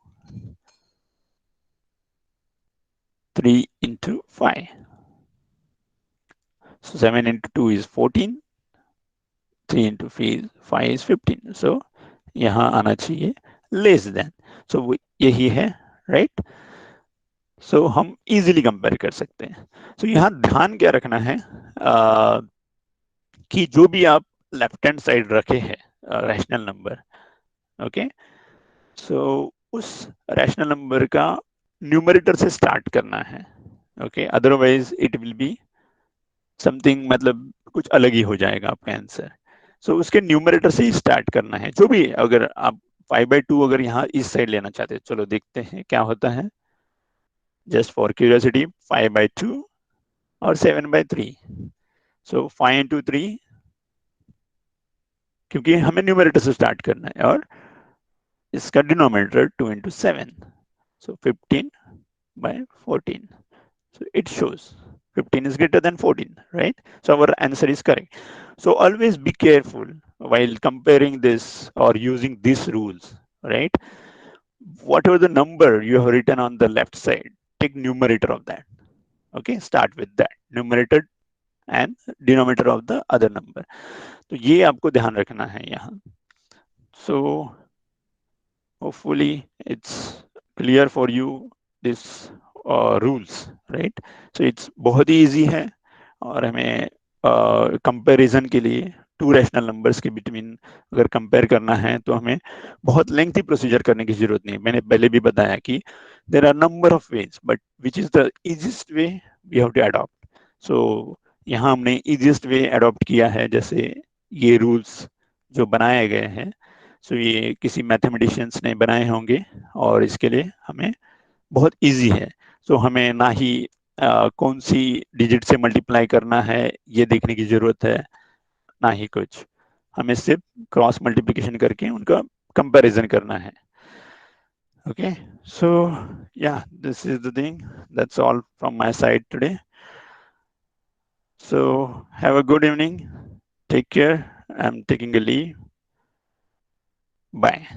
3 into 5, so 7 into 2 is 14, 3 into 5 is 15। सो यहाँ आना चाहिए लेस देन। सो यही है, राइट। सो हम इजीली कंपेयर कर सकते हैं। सो यहाँ ध्यान क्या रखना है, कि जो भी आप लेफ्ट हैंड साइड रखे हैं रैशनल नंबर, ओके, सो उस रैशनल नंबर का न्यूमरेटर से स्टार्ट करना है। Okay, otherwise it will be something, मतलब कुछ अलग ही हो जाएगा आपका आंसर। सो उसके न्यूमरेटर से ही स्टार्ट करना है। जो भी, अगर आप 5/2 अगर यहाँ इस साइड लेना चाहते हैं, चलो देखते हैं क्या होता है। जस्ट फॉर क्यूरियोसिटी, 5/2 और 7/3। सो 5 into 3, क्योंकि हमें न्यूमरेटर से स्टार्ट करना है, और इसका denominator 2 into 7, so 15/14। So it shows 15 is greater than 14, right? So our answer is correct. So always be careful while comparing this or using these rules, right? Whatever the number you have written on the left side, take numerator of that. Okay, start with that numerator and denominator of the other number. तो ये आपको ध्यान रखना है यहाँ। So hopefully it's clear for you this rules, right? So it's बहुत ही easy है, और हमें कंपैरिजन के लिए टू रैशनल नंबर्स के बिटवीन अगर कंपेयर करना है तो हमें बहुत लेंथी प्रोसीजर करने की जरूरत नहीं है। मैंने पहले भी बताया कि there are number of ways, but which is the easiest way we have to adopt. So यहाँ हमने इजीएस्ट वे अडॉप्ट किया है, जैसे ये रूल्स जो बनाए गए हैं, सो ये किसी मैथमेटिशियंस ने बनाए होंगे, और इसके लिए हमें बहुत इजी है। सो हमें ना ही कौन सी डिजिट से मल्टीप्लाई करना है ये देखने की जरूरत है, ना ही कुछ। हमें सिर्फ क्रॉस मल्टीप्लिकेशन करके उनका कंपैरिजन करना है। ओके, सो या this is the thing, that's all from my side today. So have a good evening, take care, I am taking a leave, bye.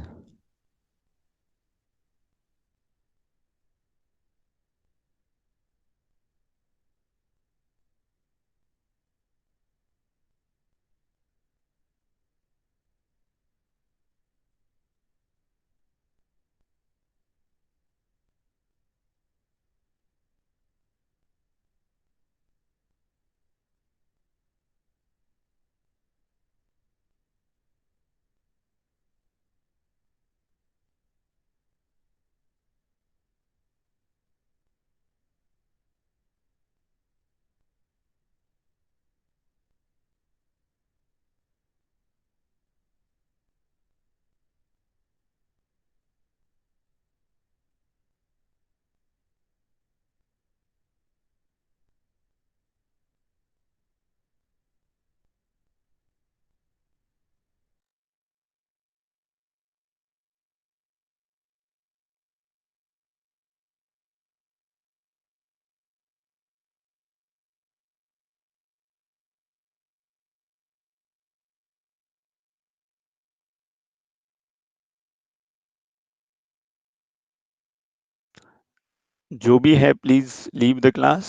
जो भी है प्लीज लीव द क्लास।